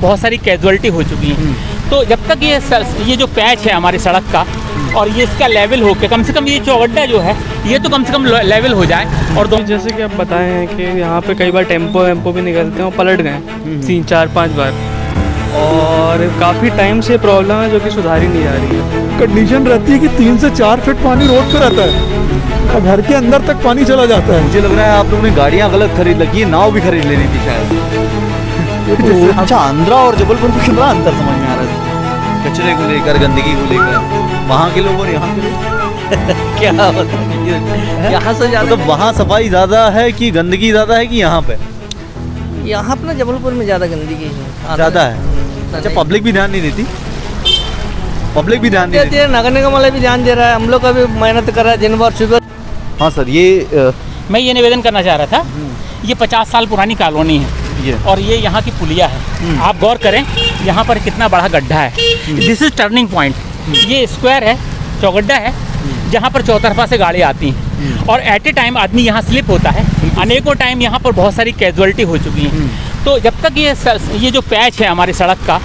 बहुत सारी कैजुअलिटी हो चुकी हैं। तो जब तक ये जो पैच है हमारी सड़क का और ये इसका लेवल हो के कम से कम ये चौगड्डा जो है ये तो कम से कम लेवल हो जाए। और जैसे कि आप बताए हैं कि यहाँ पे कई बार टेम्पो भी निकलते हैं और पलट गए 3, 4, 5 बार, और काफ़ी टाइम से प्रॉब्लम है जो कि सुधारी नहीं जा रही है। कंडीशन रहती है कि 3 से 4 फीट पानी रोड पे रहता है और घर के अंदर तक पानी चला जाता है। मुझे लग रहा है आप लोगों ने गाड़ियाँ गलत खरीद रखी है, नाव भी खरीद लेनी थी शायद। अच्छा, आंध्रा और जबलपुर में कितना अंतर समझ में आ रहा है कचरे को लेकर, गंदगी को लेकर, वहाँ के लोग और यहाँ के लोग क्या बताएं? यहाँ से ज़्यादा वहाँ सफाई ज़्यादा है कि गंदगी ज़्यादा है कि यहाँ पे? यहाँ पर जबलपुर में ज़्यादा गंदगी है, ज़्यादा है। अच्छा, पब्लिक भी ध्यान नहीं देती? पब्लिक भी ध्यान नहीं देती है, नगर निगम वाले भी ध्यान दे रहा है, हम लोग का भी मेहनत कर रहा है दिन भर सुबह। हाँ सर, ये मैं ये निवेदन करना चाह रहा था, ये 50 साल पुरानी कॉलोनी है और ये यहाँ की पुलिया है। आप गौर करें यहाँ पर कितना बड़ा गड्ढा है। This is turning point. ये स्क्वायर है, चौगड्डा है, जहाँ पर चौतरफा से गाड़ी आती हैं और एट ए टाइम आदमी यहाँ स्लिप होता है। अनेकों टाइम यहाँ पर बहुत सारी कैजुअलिटी हो चुकी हैं। तो जब तक ये जो पैच है हमारी सड़क का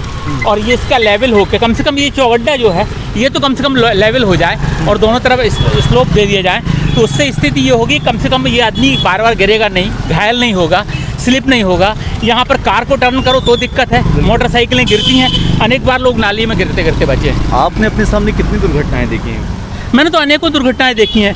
और ये इसका लेवल हो के कम से कम ये चौगड्डा जो है ये तो कम से कम लेवल हो जाए और दोनों तरफ स्लोप दे दिया जाए, तो उससे स्थिति ये होगी कम से कम ये आदमी बार बार गिरेगा नहीं, घायल नहीं होगा, स्लिप नहीं होगा। यहाँ पर कार को टर्न करो तो दिक्कत है, मोटरसाइकिलें गिरती हैं, अनेक बार लोग नाली में गिरते गिरते बचे हैं। आपने अपने सामने कितनी दुर्घटनाएं देखी हैं? मैंने तो अनेकों दुर्घटनाएं देखी हैं।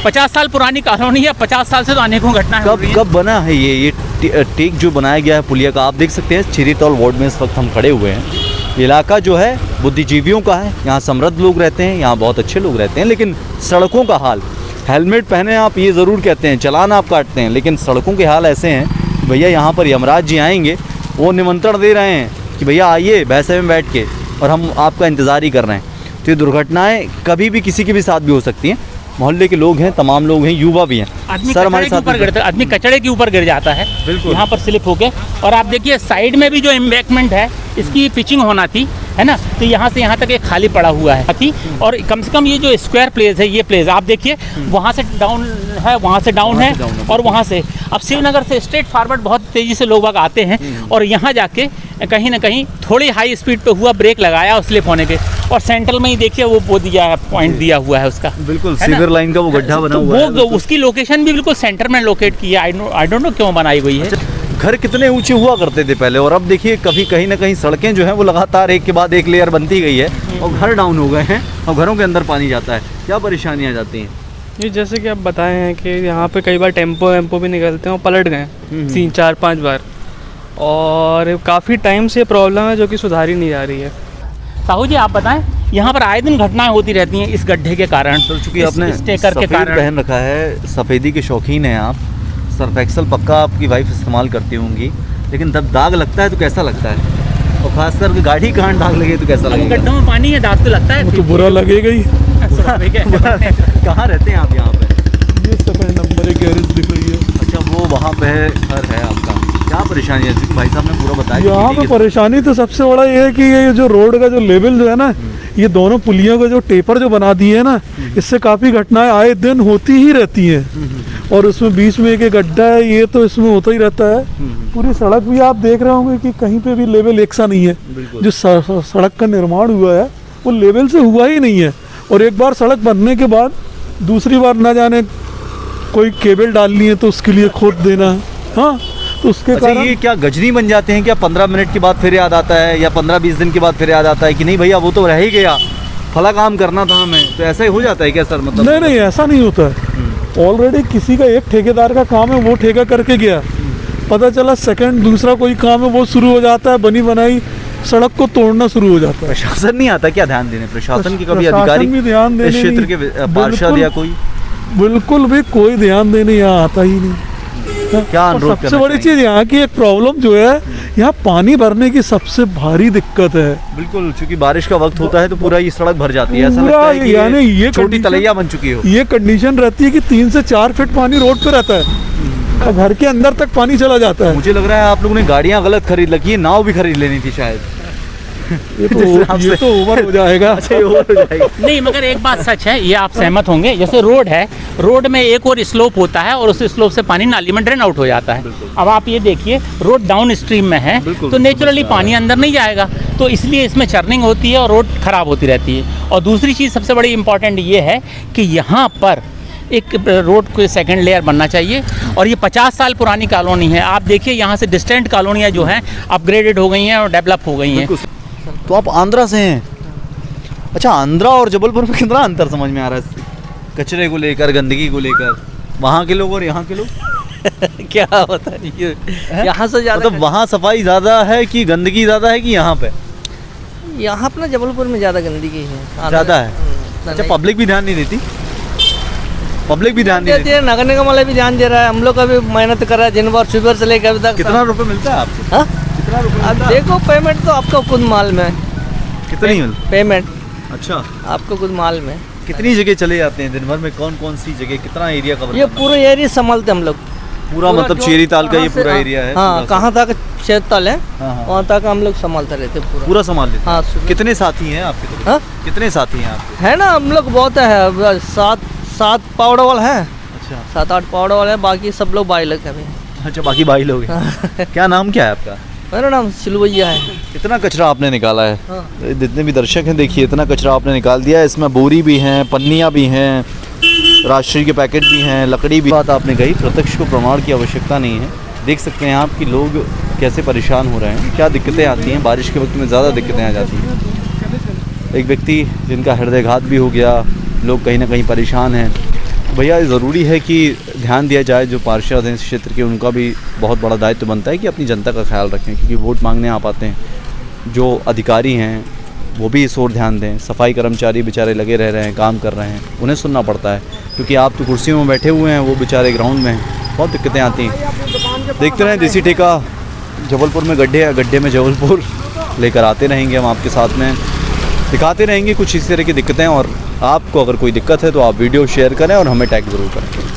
50 साल पुरानी कॉलोनी है, 50 साल से तो अनेकों घटनाएं हो रही हैं। कब बना है ये टेक जो बनाया गया है पुलिया का? आप देख सकते हैं छिरीतौल वार्ड में इस वक्त हम खड़े हुए हैं। इलाका जो है बुद्धिजीवियों का है, यहाँ समृद्ध लोग रहते हैं, यहाँ बहुत अच्छे लोग रहते हैं, लेकिन सड़कों का हाल, हेलमेट पहने आप ये ज़रूर कहते हैं, चलान आप काटते हैं, लेकिन सड़कों के हाल ऐसे हैं भैया, यहाँ पर यमराज जी आएंगे, वो निमंत्रण दे रहे हैं कि भैया आइए भैंसे में बैठ के, और हम आपका इंतज़ार ही कर रहे हैं। तो ये दुर्घटनाएँ कभी भी किसी के भी साथ भी हो सकती हैं। मोहल्ले के लोग हैं, तमाम लोग हैं, युवा भी हैं। सर हमारे साथ आदमी कचड़े के ऊपर गिर जाता है, बिल्कुल यहाँ पर स्लिप होके। और आप देखिए साइड में भी जो एम्बैंकमेंट है इसकी पिचिंग होना थी, है ना, तो यहाँ से यहाँ तक एक खाली पड़ा हुआ है थी। और कम से कम ये जो स्क्वायर प्लेस है, ये प्लेस आप देखिए वहाँ से डाउन है, वहाँ से डाउन है और वहाँ से अब शिवनगर से स्ट्रेट फॉरवर्ड बहुत तेज़ी से लोग आते हैं और यहाँ जाके कहीं ना कहीं थोड़ी हाई स्पीड पे हुआ, ब्रेक लगाया और स्लिप होने के, और सेंट्रल में ही देखिए वो दिया है, पॉइंट दिया हुआ है उसका, बिल्कुल सीवर लाइन का वो गड्ढा बना हुआ है। वो उसकी लोकेशन भी बिल्कुल सेंटर में लोकेट की है। आई डोंट नो क्यों बनाई गई है। घर कितने ऊंचे हुआ करते थे पहले, और अब देखिए कभी कहीं ना कहीं सड़कें जो हैं वो लगातार एक के बाद एक लेयर बनती गई है और घर डाउन हो गए हैं और घरों के अंदर पानी जाता है। क्या परेशानियाँ जाती हैं? ये जैसे कि आप बताए हैं कि यहाँ पे कई बार टेम्पो भी निकलते हैं और पलट गए 3, 4, 5 बार, और काफ़ी टाइम से प्रॉब्लम है जो कि सुधारी नहीं जा रही है। साहू जी आप बताएं, यहाँ पर आए दिन घटनाएं होती रहती हैं इस गड्ढे के कारण। तो चूँकि आपने सफ़ेद पहन रखा है, सफ़ेदी के शौकीन हैं आप, सर्फ एक्सल पक्का आपकी वाइफ इस्तेमाल करती होंगी, लेकिन जब दाग लगता है तो कैसा लगता है? और खास करके गाड़ी कहाँ दाग लगे तो कैसा लगेगा? गड्ढों में पानी है, दाग तो लगता है, तो बुरा लगेगा ही। कहाँ रहते हैं आप यहाँ पे? ये 7 नंबर है, गैरेज दिख रही है। अच्छा, वो वहाँ पे घर है आपका। क्या परेशानी है? भाई साहब ने पूरा बताया। यहाँ पे परेशानी तो सबसे बड़ा ये है कि ये जो रोड का जो लेवल जो है ना, ये दोनों पुलियों का जो टेपर जो बना दिए है ना, इससे काफ़ी घटनाएं आए दिन होती ही रहती हैं। और उसमें बीच में एक गड्ढा है, ये तो इसमें होता ही रहता है। पूरी सड़क भी आप देख रहे होंगे कि कहीं पे भी लेवल एक सा नहीं है। जो सड़क का निर्माण हुआ है वो लेवल से हुआ ही नहीं है। और एक बार सड़क बनने के बाद दूसरी बार ना जाने कोई केबल डालनी है तो उसके लिए खोद देना, हाँ, तो उसके कारण ये क्या गजनी बन जाते हैं क्या? 15 मिनट के बाद फिर याद आता है, या 15-20 दिन के बाद फिर याद आता है कि नहीं भैया वो तो रह ही गया, फला काम करना था हमें, तो ऐसा ही हो जाता है क्या सर? मतलब नहीं, ऐसा नहीं होता है। ऑलरेडी किसी का एक ठेकेदार का काम है, वो ठेका करके गया, पता चला सेकंड दूसरा कोई काम है वो शुरू हो जाता है, बनी बनाई सड़क को तोड़ना शुरू हो जाता है। प्रशासन नहीं आता क्या ध्यान देने? प्रशासन के कभी अधिकारी भी ध्यान देने, इस क्षेत्र के पार्षद या कोई? बिल्कुल भी कोई ध्यान देने यहाँ आता ही नहीं। क्या अनुरोध? सबसे बड़ी चीज यहाँ की एक प्रॉब्लम जो है, यहाँ पानी भरने की सबसे भारी दिक्कत है। बिल्कुल, क्योंकि बारिश का वक्त होता है तो पूरा ये सड़क भर जाती है, ऐसा लगता है कि यानी ये छोटी तलैया बन चुकी हो। ये कंडीशन रहती है कि 3 से 4 फीट पानी रोड पे रहता है और घर के अंदर तक पानी चला जाता है। मुझे लग रहा है आप लोगों ने गाड़ियाँ गलत खरीद रखी है, नाव भी खरीद लेनी थी शायद। ये तो ओवर हो जाएगा। नहीं, मगर एक बात सच है, ये आप सहमत होंगे, जैसे रोड है, रोड में एक और स्लोप होता है और उस स्लोप से पानी नाली में ड्रेन आउट हो जाता है। अब आप ये देखिए, रोड डाउन स्ट्रीम में है तो नेचुरली पानी अंदर नहीं जाएगा, तो इसलिए इसमें चर्निंग होती है और रोड खराब होती रहती है। और दूसरी चीज़ सबसे बड़ी इंपॉर्टेंट ये है कि यहाँ पर एक रोड को सेकंड लेयर बनना चाहिए। और ये 50 साल पुरानी कॉलोनी है, आप देखिए यहाँ से डिस्टेंट कॉलोनियाँ जो हैं अपग्रेडेड हो गई हैं और डेवलप हो गई हैं। तो आप आंध्रा से हैं? अच्छा, आंध्रा और जबलपुर में कितना अंतर समझ में आ रहा है कचरे को लेकर, गंदगी को लेकर, वहाँ के लोग और यहाँ के लोग? क्या होता है ये, यहाँ से ज़्यादा मतलब वहाँ सफाई ज़्यादा है कि गंदगी ज़्यादा है कि यहाँ पे? यहाँ पर ना जबलपुर में ज़्यादा गंदगी है, ज़्यादा है। अच्छा, पब्लिक भी ध्यान नहीं देती? पब्लिक भी ध्यान नहीं देती है, नगर निगम वाले भी ध्यान दे रहा है, हम लोग का भी मेहनत कर रहा है दिन भर, सुबह से लेकर अभी तक। कितना रुपए मिलता है आपको? हाँ? कितना रुपए अब मिलता है? देखो, पेमेंट तो आपका खुद माल में, कितनी मिलती? पेमेंट अच्छा, आपको खुद माल में। कितनी जगह चले जाते हैं दिन भर में? कौन कौन सी जगह, कितना एरिया कवर ये करना? पूरा एरिया संभालते हम लोग, पूरा मतलब जो- चेरी ताल का ये कहाँ से- पूरा एरिया है? हाँ, कहाँ तक क्षेत्रतल है हाँ, हाँ। वहाँ तक हम लोग संभालते रहते पूरा। पूरा संभाल लेते हैं? हाँ, सुबह- कितने साथी हैं आपके तो? हाँ? कितने साथी हैं आपके? है ना, हम लोग बहुत है, सात पावड़ वाल है, अच्छा 7-8 पावड़ वाल है, बाकी सब लोग बाई लग है। अच्छा, बाकी भाई लोग हैं। क्या नाम क्या है आपका? मेरा नाम सिलवैया है। कितना कचरा आपने निकाला है? हाँ। जितने भी दर्शक हैं देखिए, इतना कचरा आपने निकाल दिया है। इसमें बोरी भी हैं, पन्नियाँ भी हैं, राशि के पैकेट भी हैं, लकड़ी भी। बात आपने कही, प्रत्यक्ष को प्रमाण की आवश्यकता नहीं है। देख सकते हैं आप कि लोग कैसे परेशान हो रहे हैं, क्या दिक्कतें आती हैं। बारिश के वक्त में ज़्यादा दिक्कतें आ जाती हैं। एक व्यक्ति जिनका हृदयघात भी हो गया, लोग कहीं ना कहीं परेशान हैं। भैया, ज़रूरी है कि ध्यान दिया जाए, जो पार्षद हैं इस क्षेत्र के, उनका भी बहुत बड़ा दायित्व बनता है कि अपनी जनता का ख्याल रखें, क्योंकि वोट मांगने आप आते हैं। जो अधिकारी हैं वो भी इस ओर ध्यान दें। सफाई कर्मचारी बेचारे लगे रह रहे हैं, काम कर रहे हैं, उन्हें सुनना पड़ता है, क्योंकि आप तो कुर्सियों में बैठे हुए हैं, वो बेचारे ग्राउंड में हैं। बहुत दिक्कतें आती हैं। देखते रहें देसी ठेका, जबलपुर में गड्ढे है, गड्ढे में जबलपुर लेकर आते रहेंगे हम आपके साथ में, दिखाते रहेंगे कुछ इस तरह की दिक्कतें। और आपको अगर कोई दिक्कत है तो आप वीडियो शेयर करें और हमें टैग ज़रूर करें।